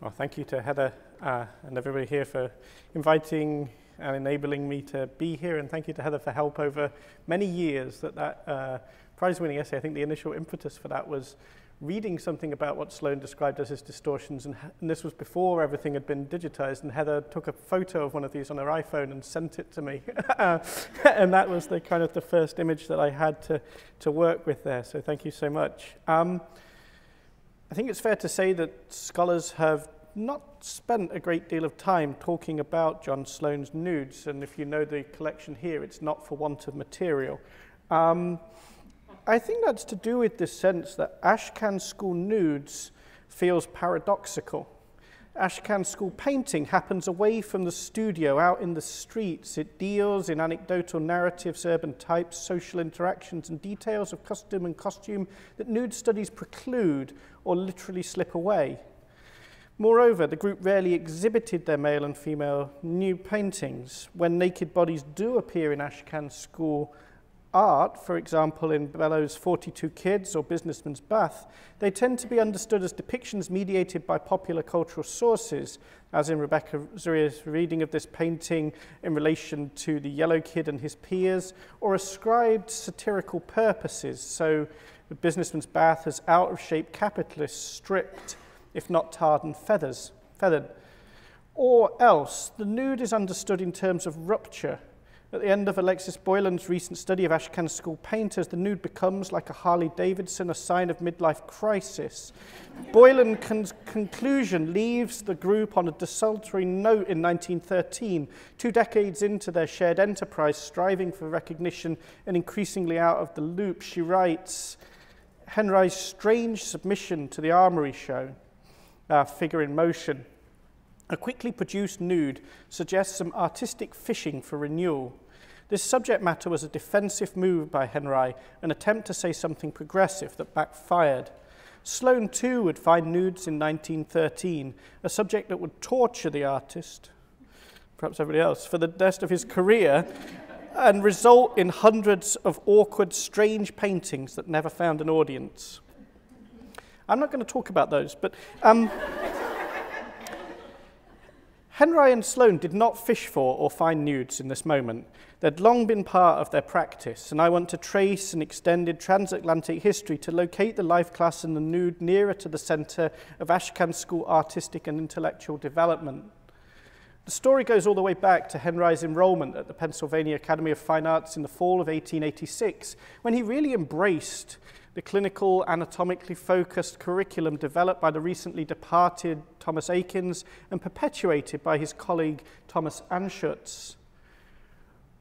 Well, thank you to Heather and everybody here for inviting and enabling me to be here, and thank you to Heather for help over many years. That prize-winning essay, I think the initial impetus for that was reading something about what Sloan described as his distortions, and this was before everything had been digitized, and Heather took a photo of one of these on her iPhone and sent it to me. And that was the kind of the first image that I had to work with there, so thank you so much. I think it's fair to say that scholars have not spent a great deal of time talking about John Sloan's nudes, and if you know the collection here, it's not for want of material. I think that's to do with this sense that Ashcan School nudes feels paradoxical. Ashcan School painting happens away from the studio, out in the streets. It deals in anecdotal narratives, urban types, social interactions, and details of custom and costume that nude studies preclude or literally slip away. Moreover, the group rarely exhibited their male and female nude paintings. When naked bodies do appear in Ashcan School art, for example in Bellows' 42 Kids or Businessman's Bath, they tend to be understood as depictions mediated by popular cultural sources, as in Rebecca Zuria's reading of this painting in relation to the yellow kid and his peers, or ascribed satirical purposes. So the Businessman's Bath as out-of-shape capitalists stripped, if not tarred and feathered. Or else, the nude is understood in terms of rupture. At the end of Alexis Boylan's recent study of Ashcan School painters, the nude becomes, like a Harley-Davidson, a sign of midlife crisis. Boylan's conclusion leaves the group on a desultory note in 1913, 2 decades into their shared enterprise, striving for recognition and increasingly out of the loop. She writes, Henri's strange submission to the Armory show, figure in motion. A quickly produced nude suggests some artistic fishing for renewal. This subject matter was a defensive move by Henri, an attempt to say something progressive that backfired. Sloan too would find nudes in 1913, a subject that would torture the artist, perhaps everybody else, for the rest of his career, and result in hundreds of awkward, strange paintings that never found an audience. I'm not going to talk about those, but Henri and Sloan did not fish for or find nudes in this moment. They'd long been part of their practice, and I want to trace an extended transatlantic history to locate the life class and the nude nearer to the center of Ashcan School artistic and intellectual development. The story goes all the way back to Henri's enrollment at the Pennsylvania Academy of Fine Arts in the fall of 1886, when he really embraced the clinical, anatomically focused curriculum developed by the recently departed Thomas Eakins and perpetuated by his colleague Thomas Anschutz.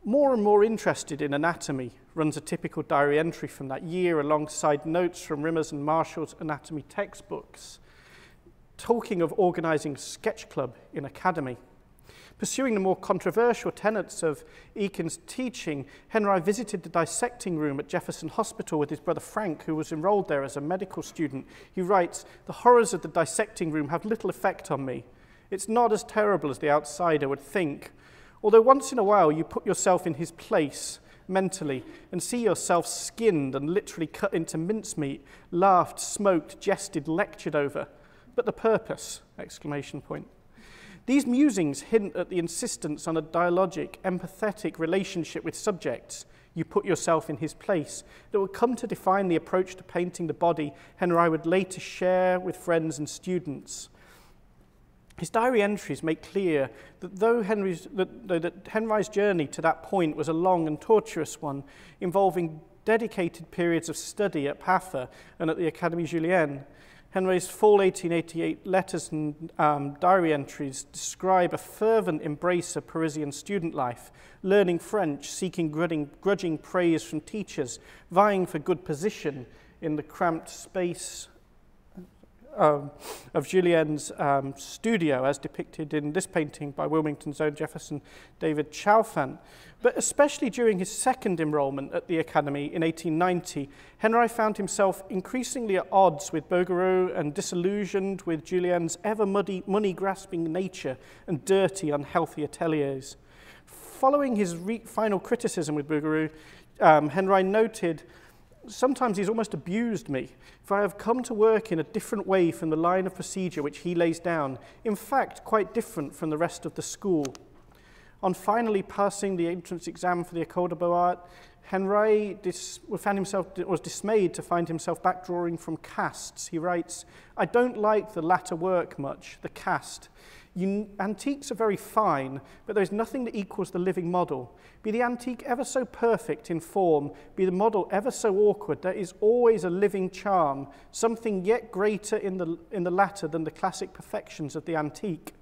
More and more interested in anatomy, runs a typical diary entry from that year alongside notes from Rimmer's and Marshall's anatomy textbooks, talking of organizing sketch club in Academy. Pursuing the more controversial tenets of Eakins' teaching, Henri visited the dissecting room at Jefferson Hospital with his brother Frank, who was enrolled there as a medical student. He writes, "The horrors of the dissecting room have little effect on me. It's not as terrible as the outsider would think. Although once in a while you put yourself in his place mentally and see yourself skinned and literally cut into mincemeat, laughed, smoked, jested, lectured over. But the purpose!" Exclamation point. These musings hint at the insistence on a dialogic, empathetic relationship with subjects. You put yourself in his place, that would come to define the approach to painting the body Henri would later share with friends and students. His diary entries make clear that though Henri's journey to that point was a long and tortuous one, involving dedicated periods of study at PAFA and at the Académie Julian, Henri's fall 1888 letters and diary entries describe a fervent embrace of Parisian student life, learning French, seeking grudging praise from teachers, vying for good position in the cramped space of Julian's studio, as depicted in this painting by Wilmington's own Jefferson David Chalfant. But especially during his second enrollment at the Academy in 1890, Henri found himself increasingly at odds with Bouguereau and disillusioned with Julian's ever money-grasping nature and dirty, unhealthy ateliers. Following his final criticism with Bouguereau, Henri noted sometimes he's almost abused me, for I have come to work in a different way from the line of procedure which he lays down, in fact quite different from the rest of the school. On finally passing the entrance exam for the École des Beaux-Arts, Henri was dismayed to find himself back drawing from casts. He writes, "I don't like the latter work much, the cast. Antiques are very fine, but there is nothing that equals the living model. Be the antique ever so perfect in form, be the model ever so awkward, there is always a living charm, something yet greater in the latter than the classic perfections of the antique."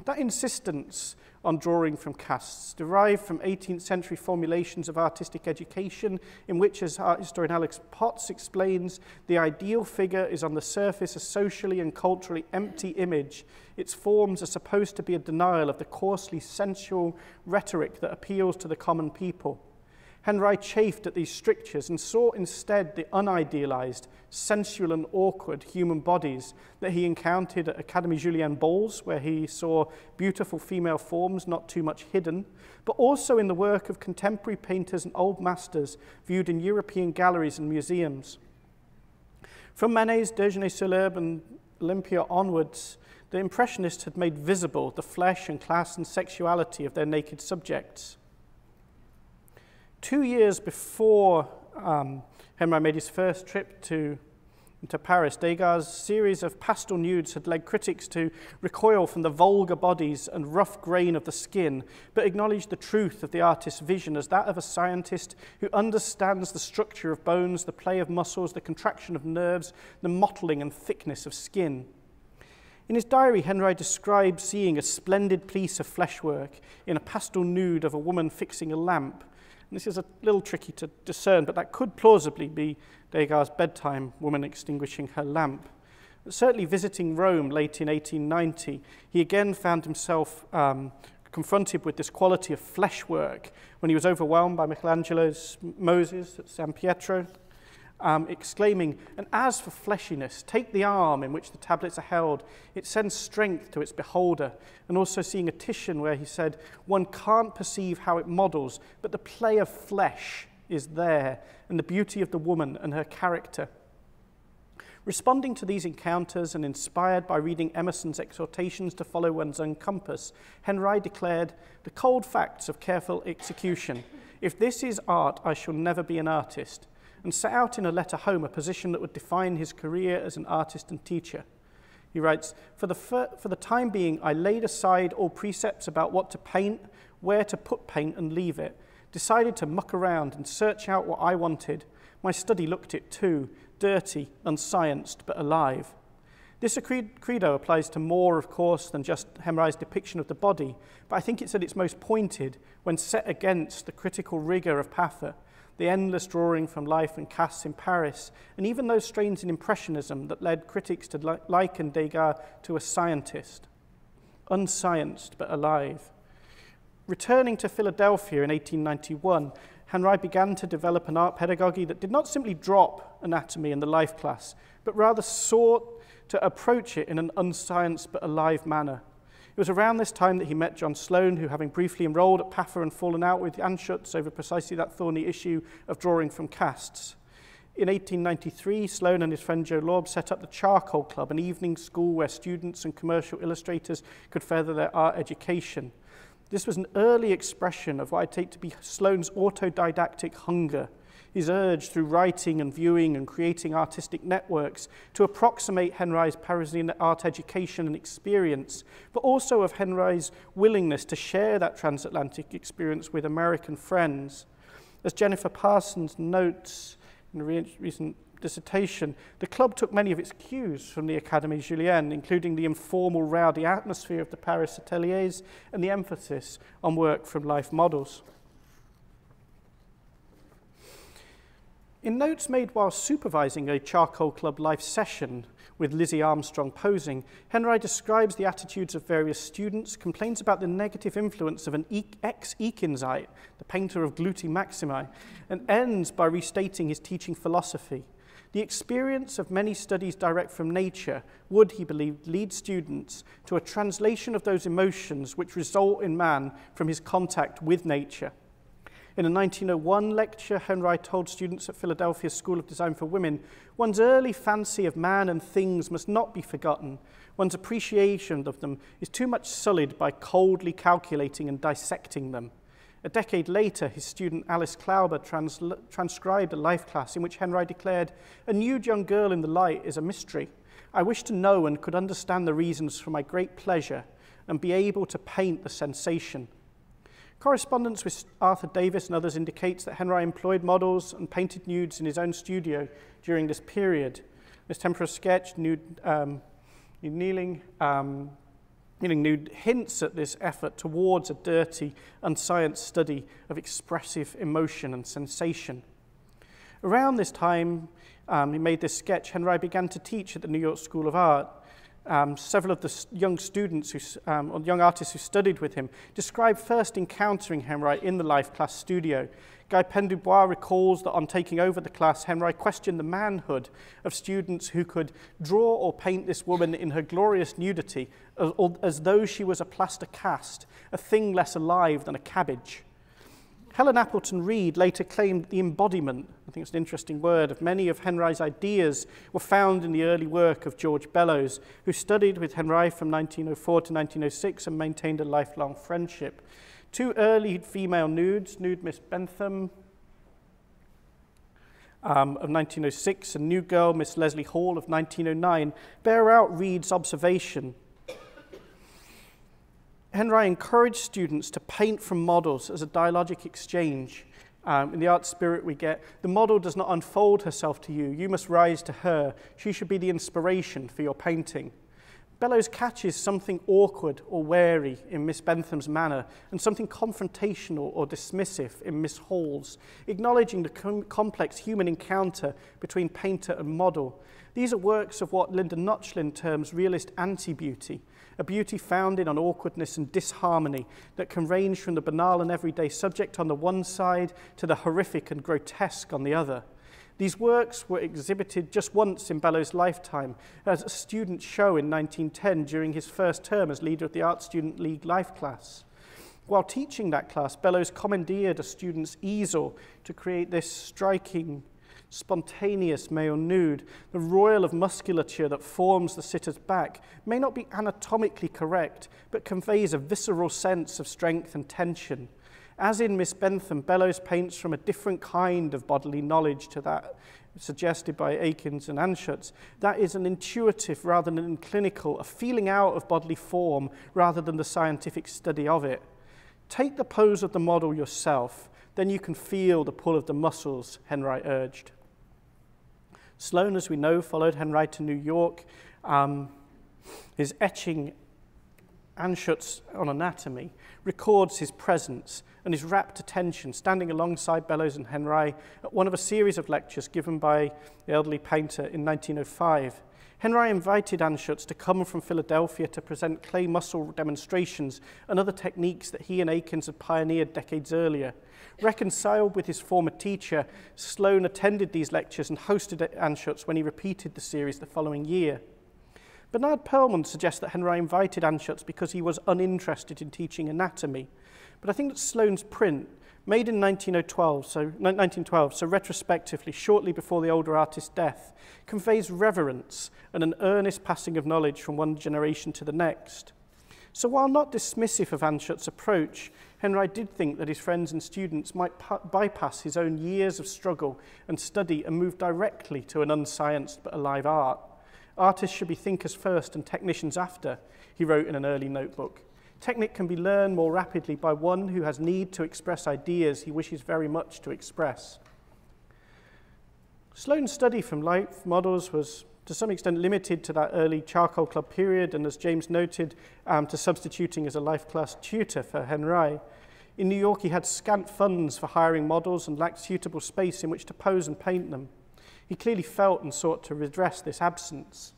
That insistence on drawing from casts derived from 18th century formulations of artistic education, in which, as art historian Alex Potts explains, the ideal figure is on the surface a socially and culturally empty image. Its forms are supposed to be a denial of the coarsely sensual rhetoric that appeals to the common people. Henri chafed at these strictures and saw instead the unidealized, sensual and awkward human bodies that he encountered at Académie Julian balls, where he saw beautiful female forms not too much hidden, but also in the work of contemporary painters and old masters viewed in European galleries and museums. From Manet's Déjeuner-sur-l'Herbe and Olympia onwards, the Impressionists had made visible the flesh and class and sexuality of their naked subjects. 2 years before Henri made his first trip to Paris, Degas' series of pastel nudes had led critics to recoil from the vulgar bodies and rough grain of the skin, but acknowledged the truth of the artist's vision as that of a scientist who understands the structure of bones, the play of muscles, the contraction of nerves, the mottling and thickness of skin. In his diary, Henri described seeing a splendid piece of fleshwork in a pastel nude of a woman fixing a lamp. And this is a little tricky to discern, but that could plausibly be Degas' bedtime woman extinguishing her lamp. But certainly visiting Rome late in 1890, he again found himself confronted with this quality of fleshwork when he was overwhelmed by Michelangelo's Moses at San Pietro, exclaiming, "And as for fleshiness, take the arm in which the tablets are held, it sends strength to its beholder." And also seeing a Titian where he said, "One can't perceive how it models, but the play of flesh is there, and the beauty of the woman and her character." Responding to these encounters and inspired by reading Emerson's exhortations to follow one's own compass, Henri declared, "The cold facts of careful execution. If this is art, I shall never be an artist," and set out in a letter home a position that would define his career as an artist and teacher. He writes, for the time being, I laid aside all precepts about what to paint, where to put paint and leave it, decided to muck around and search out what I wanted. My study looked it too, dirty, unscienced, but alive. This credo applies to more, of course, than just Henri's depiction of the body, but I think it's at its most pointed when set against the critical rigor of PAFA, the endless drawing from life and casts in Paris, and even those strains in Impressionism that led critics to liken Degas to a scientist, unscienced but alive. Returning to Philadelphia in 1891, Henri began to develop an art pedagogy that did not simply drop anatomy in the life class, but rather sought to approach it in an unscienced but alive manner. It was around this time that he met John Sloan, who, having briefly enrolled at PAFA and fallen out with Anschutz over precisely that thorny issue of drawing from casts. In 1893, Sloan and his friend Joe Laub set up the Charcoal Club, an evening school where students and commercial illustrators could further their art education. This was an early expression of what I take to be Sloan's autodidactic hunger, his urge through writing and viewing and creating artistic networks to approximate Henri's Parisian art education and experience, but also of Henri's willingness to share that transatlantic experience with American friends. As Jennifer Parsons notes in a recent dissertation, the club took many of its cues from the Académie Julian, including the informal, rowdy atmosphere of the Paris ateliers and the emphasis on work from life models. In notes made while supervising a Charcoal Club live session with Lizzie Armstrong posing, Henri describes the attitudes of various students, complains about the negative influence of an ex-Eakinsite, the painter of Gluti Maximi, and ends by restating his teaching philosophy. The experience of many studies direct from nature would, he believed, lead students to a translation of those emotions which result in man from his contact with nature. In a 1901 lecture, Henri told students at Philadelphia's School of Design for Women, "One's early fancy of man and things must not be forgotten. One's appreciation of them is too much sullied by coldly calculating and dissecting them." A decade later, his student Alice Klauber transcribed a life class in which Henri declared, "A nude young girl in the light is a mystery. I wish to know and could understand the reasons for my great pleasure and be able to paint the sensation." Correspondence with Arthur Davis and others indicates that Henri employed models and painted nudes in his own studio during this period. This temporary sketch, kneeling nude, hints at this effort towards a dirty, unscienced study of expressive emotion and sensation. Around this time he made this sketch, Henri began to teach at the New York School of Art. Several of the young students, or young artists who studied with him, described first encountering Henri in the life class studio. Guy Pendubois recalls that on taking over the class, Henri questioned the manhood of students who could draw or paint this woman in her glorious nudity as though she was a plaster cast, a thing less alive than a cabbage. Helen Appleton Reed later claimed the embodiment, I think it's an interesting word, of many of Henri's ideas were found in the early work of George Bellows, who studied with Henri from 1904 to 1906 and maintained a lifelong friendship. Two early female nudes, Nude Miss Bentham of 1906 and New Girl Miss Leslie Hall of 1909, bear out Reed's observation. Henri encouraged students to paint from models as a dialogic exchange. In the art spirit we get, the model does not unfold herself to you, you must rise to her, she should be the inspiration for your painting. Bellows catches something awkward or wary in Miss Bentham's manner and something confrontational or dismissive in Miss Hall's, acknowledging the complex human encounter between painter and model. These are works of what Linda Notchlin terms realist anti-beauty, a beauty founded on awkwardness and disharmony that can range from the banal and everyday subject on the one side to the horrific and grotesque on the other. These works were exhibited just once in Bellows' lifetime as a student show in 1910 during his first term as leader of the Art Student League life class. While teaching that class, Bellows commandeered a student's easel to create this striking, spontaneous male nude. The royal of musculature that forms the sitter's back may not be anatomically correct, but conveys a visceral sense of strength and tension. As in Miss Bentham, Bellows paints from a different kind of bodily knowledge to that suggested by Eakins and Anschutz. That is an intuitive rather than clinical, a feeling out of bodily form rather than the scientific study of it. Take the pose of the model yourself, then you can feel the pull of the muscles, Henri urged. Sloan, as we know, followed Henri to New York. His etching Anschutz on anatomy records his presence and his rapt attention, standing alongside Bellows and Henri at one of a series of lectures given by the elderly painter in 1905. Henri invited Anschutz to come from Philadelphia to present clay muscle demonstrations and other techniques that he and Eakins had pioneered decades earlier. Reconciled with his former teacher, Sloan attended these lectures and hosted Anschutz when he repeated the series the following year. Bernard Perlman suggests that Henri invited Anschutz because he was uninterested in teaching anatomy. But I think that Sloan's print, made in 1912, so retrospectively, shortly before the older artist's death, conveys reverence and an earnest passing of knowledge from one generation to the next. So while not dismissive of Anschutz's approach, Henri did think that his friends and students might bypass his own years of struggle and study and move directly to an unscienced but alive art. Artists should be thinkers first and technicians after, he wrote in an early notebook. Technique can be learned more rapidly by one who has need to express ideas he wishes very much to express. Sloan's study from life models was to some extent limited to that early charcoal club period and, as James noted, to substituting as a life class tutor for Henri. In New York, he had scant funds for hiring models and lacked suitable space in which to pose and paint them. He clearly felt and sought to redress this absence.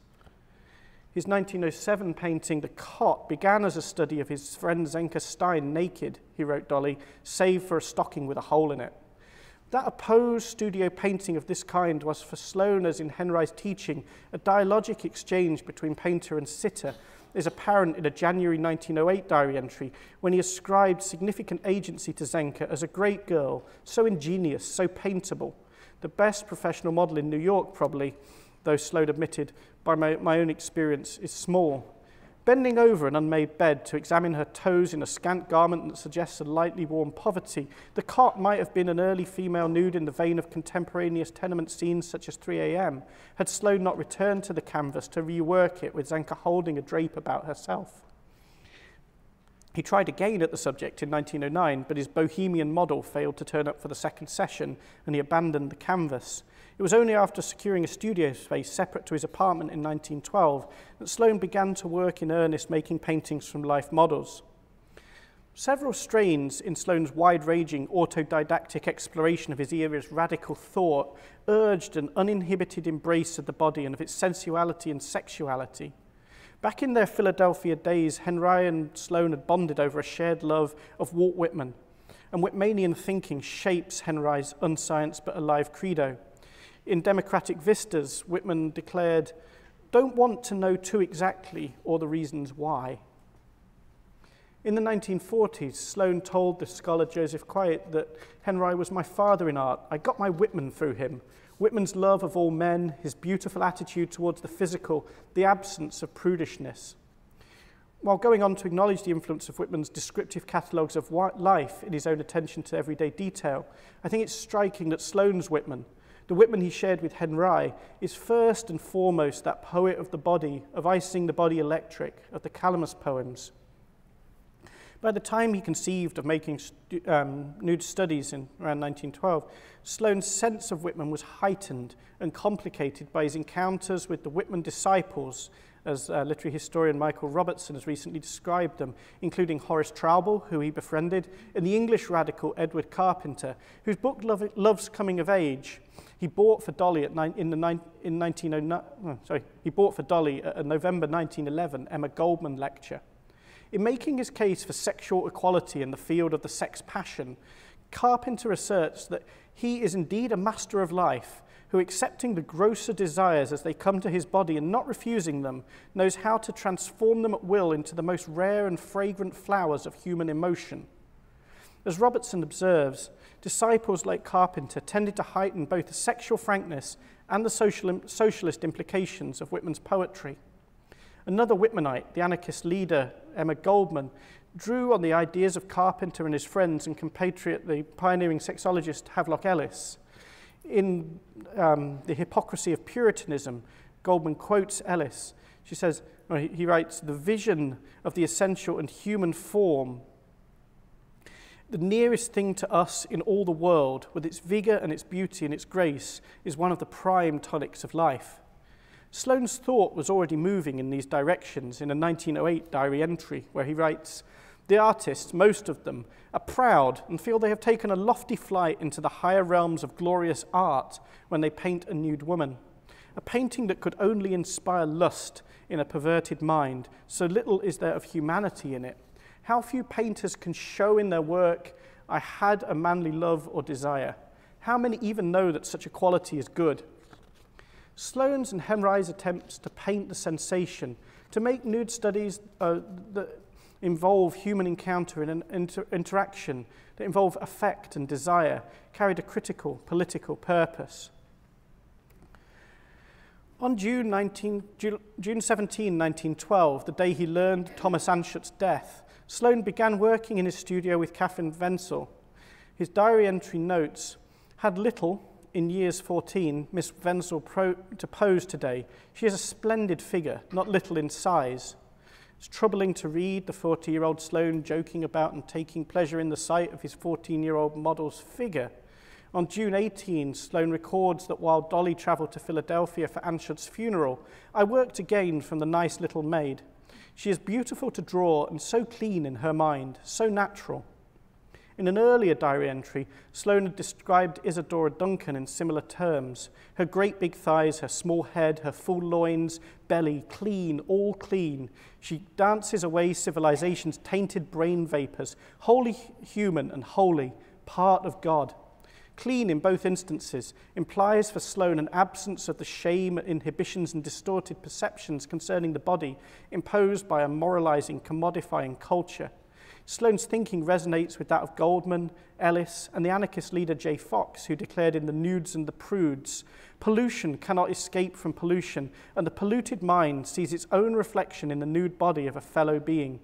His 1907 painting, The Cot, began as a study of his friend Zenka Stein naked, he wrote Dolly, save for a stocking with a hole in it. That opposed studio painting of this kind was for Sloan, as in Henri's teaching, a dialogic exchange between painter and sitter, is apparent in a January 1908 diary entry when he ascribed significant agency to Zenka as a great girl, so ingenious, so paintable. The best professional model in New York, probably, though Sloan admitted, by my own experience, is small. Bending over an unmade bed to examine her toes in a scant garment that suggests a lightly worn poverty, the cot might have been an early female nude in the vein of contemporaneous tenement scenes such as 3 a.m., had Sloan not returned to the canvas to rework it with Zenka holding a drape about herself. He tried again at the subject in 1909, but his bohemian model failed to turn up for the second session, and he abandoned the canvas. It was only after securing a studio space separate to his apartment in 1912 that Sloan began to work in earnest making paintings from life models. Several strains in Sloan's wide-ranging autodidactic exploration of his era's radical thought urged an uninhibited embrace of the body and of its sensuality and sexuality. Back in their Philadelphia days, Henri and Sloan had bonded over a shared love of Walt Whitman, and Whitmanian thinking shapes Henri's unscience but alive credo. In Democratic Vistas, Whitman declared, "Don't want to know too exactly or the reasons why." In the 1940s, Sloan told the scholar Joseph Quiet that Henri was my father in art. I got my Whitman through him. Whitman's love of all men, his beautiful attitude towards the physical, the absence of prudishness. While going on to acknowledge the influence of Whitman's descriptive catalogues of life in his own attention to everyday detail, I think it's striking that Sloan's Whitman, the Whitman he shared with Henri, is first and foremost that poet of the body, of icing the body electric, of the Calamus poems. By the time he conceived of making nude studies in around 1912, Sloan's sense of Whitman was heightened and complicated by his encounters with the Whitman disciples, as literary historian Michael Robertson has recently described them, including Horace Traubel, who he befriended, and the English radical Edward Carpenter, whose book Love's Coming of Age he bought for Dolly at November 1911 Emma Goldman lecture. In making his case for sexual equality in the field of the sex passion, Carpenter asserts that he is indeed a master of life, who, accepting the grosser desires as they come to his body and not refusing them, knows how to transform them at will into the most rare and fragrant flowers of human emotion. As Robertson observes, disciples like Carpenter tended to heighten both the sexual frankness and the socialist implications of Whitman's poetry. Another Whitmanite, the anarchist leader Emma Goldman, drew on the ideas of Carpenter and his friends and compatriot, the pioneering sexologist Havelock Ellis. In The Hypocrisy of Puritanism, Goldman quotes Ellis. She says, he writes, "The vision of the essential and human form, the nearest thing to us in all the world, with its vigor and its beauty and its grace, is one of the prime tonics of life." Sloan's thought was already moving in these directions in a 1908 diary entry where he writes, "The artists, most of them, are proud and feel they have taken a lofty flight into the higher realms of glorious art when they paint a nude woman. A painting that could only inspire lust in a perverted mind, so little is there of humanity in it. How few painters can show in their work, I had a manly love or desire. How many even know that such a quality is good?" Sloan's and Henri's attempts to paint the sensation, to make nude studies that involve human encounter and interaction, that involve affect and desire, carried a critical political purpose. On June 17, 1912, the day he learned Thomas Anschut's death, Sloan began working in his studio with Catherine Wenzel. His diary entry notes, "Had little, in years 14, Miss Wenzel to pose today. She is a splendid figure, not little in size." It's troubling to read the 40-year-old Sloan joking about and taking pleasure in the sight of his 14-year-old model's figure. On June 18, Sloan records that while Dolly travelled to Philadelphia for Anschut's funeral, "I worked again from the nice little maid. She is beautiful to draw and so clean in her mind, so natural." In an earlier diary entry, Sloan had described Isadora Duncan in similar terms. Her great big thighs, her small head, her full loins, belly, clean, all clean. She dances away civilization's tainted brain vapors, wholly human and holy, part of God. Clean in both instances implies for Sloan an absence of the shame, inhibitions, and distorted perceptions concerning the body imposed by a moralizing, commodifying culture. Sloan's thinking resonates with that of Goldman, Ellis, and the anarchist leader J. Fox, who declared in the Nudes and the Prudes, pollution cannot escape from pollution, and the polluted mind sees its own reflection in the nude body of a fellow being.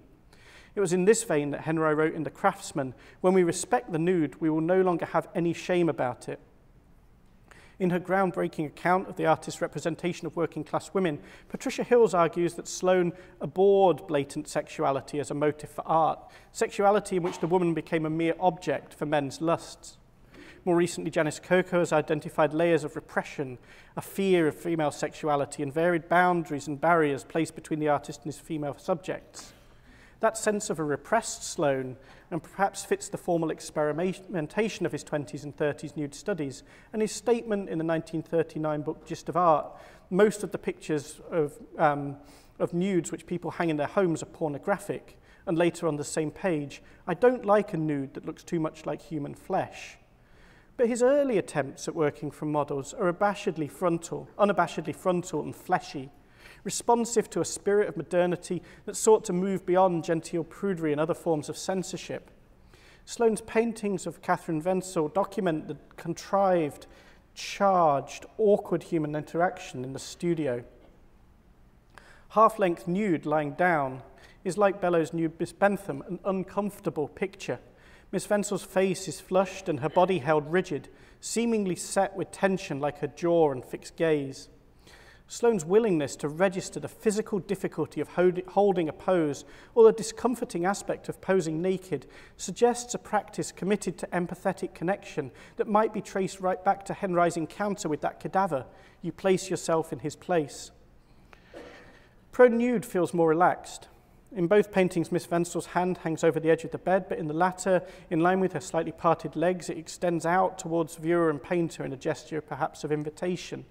It was in this vein that Henri wrote in The Craftsman, when we respect the nude, we will no longer have any shame about it. In her groundbreaking account of the artist's representation of working-class women, Patricia Hills argues that Sloan abhorred blatant sexuality as a motive for art, sexuality in which the woman became a mere object for men's lusts. More recently, Janice Coco has identified layers of repression, a fear of female sexuality, and varied boundaries and barriers placed between the artist and his female subjects. That sense of a repressed Sloan, and perhaps fits the formal experimentation of his 20s and 30s nude studies, and his statement in the 1939 book Gist of Art, most of the pictures of nudes which people hang in their homes are pornographic, and later on the same page, I don't like a nude that looks too much like human flesh. But his early attempts at working from models are unabashedly frontal and fleshy, responsive to a spirit of modernity that sought to move beyond genteel prudery and other forms of censorship. Sloane's paintings of Catherine Wenzel document the contrived, charged, awkward human interaction in the studio. Half-length nude lying down is like Bellows' nude Miss Bentham, an uncomfortable picture. Miss Wenzel's face is flushed and her body held rigid, seemingly set with tension like her jaw and fixed gaze. Sloane's willingness to register the physical difficulty of holding a pose or the discomforting aspect of posing naked suggests a practice committed to empathetic connection that might be traced right back to Henri's encounter with that cadaver. You place yourself in his place. Pro-nude feels more relaxed. In both paintings, Miss Wenzel's hand hangs over the edge of the bed, but in the latter, in line with her slightly parted legs, it extends out towards viewer and painter in a gesture perhaps of invitation.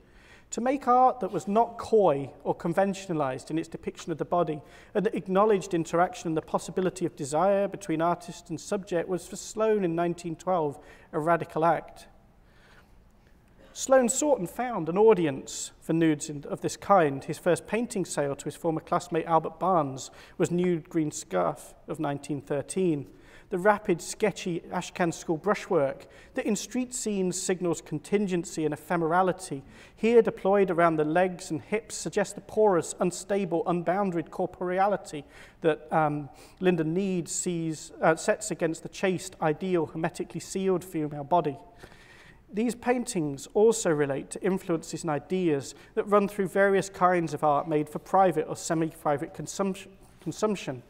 To make art that was not coy or conventionalized in its depiction of the body and that acknowledged interaction and the possibility of desire between artist and subject was for Sloan in 1912 a radical act. Sloan sought and found an audience for nudes of this kind. His first painting sale to his former classmate Albert Barnes was Nude Green Scarf of 1913. The rapid, sketchy Ashcan School brushwork that in street scenes signals contingency and ephemerality, here deployed around the legs and hips, suggests the porous, unstable, unbounded corporeality that Linda Need sets against the chaste, ideal, hermetically sealed female body. These paintings also relate to influences and ideas that run through various kinds of art made for private or semi-private consumption.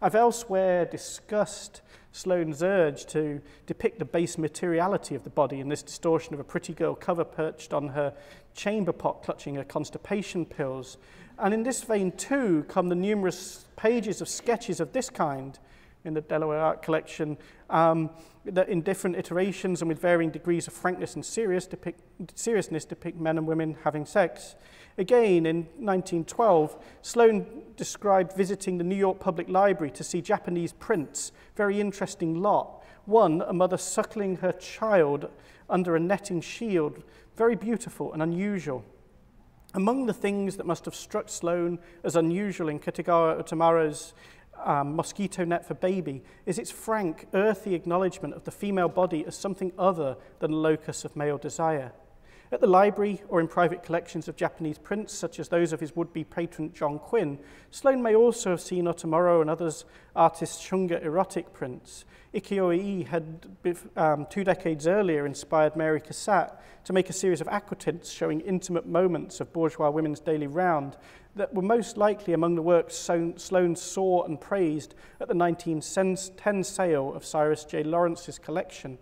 I've elsewhere discussed Sloane's urge to depict the base materiality of the body in this distortion of a pretty girl cover perched on her chamber pot clutching her constipation pills. And in this vein too come the numerous pages of sketches of this kind in the Delaware Art Collection that in different iterations and with varying degrees of frankness and seriousness depict men and women having sex. Again, in 1912, Sloan described visiting the New York Public Library to see Japanese prints, very interesting lot. One, a mother suckling her child under a netting shield, very beautiful and unusual. Among the things that must have struck Sloan as unusual in Kitagawa Otomaru's Mosquito Net for Baby is its frank, earthy acknowledgement of the female body as something other than a locus of male desire. At the library or in private collections of Japanese prints, such as those of his would-be patron John Quinn, Sloan may also have seen Otomaro and others artists' shunga erotic prints. Ikeo-ii had 2 decades earlier inspired Mary Cassatt to make a series of aquatints showing intimate moments of bourgeois women's daily round that were most likely among the works Sloan saw and praised at the 1910 sale of Cyrus J. Lawrence's collection.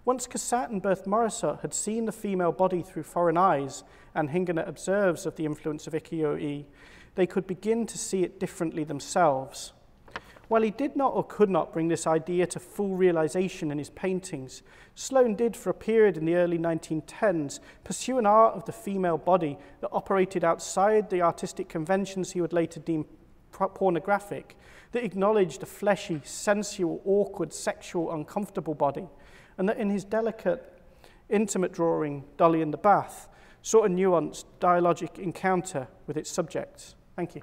Once Cassatt and Berthe Morisot had seen the female body through foreign eyes, and Hingener observes of the influence of Ikeo-ii, they could begin to see it differently themselves. While he did not or could not bring this idea to full realization in his paintings, Sloan did for a period in the early 1910s pursue an art of the female body that operated outside the artistic conventions he would later deem pornographic, that acknowledged a fleshy, sensual, awkward, sexual, uncomfortable body, and that in his delicate intimate drawing, Dolly in the Bath, sought a nuanced dialogic encounter with its subjects. Thank you.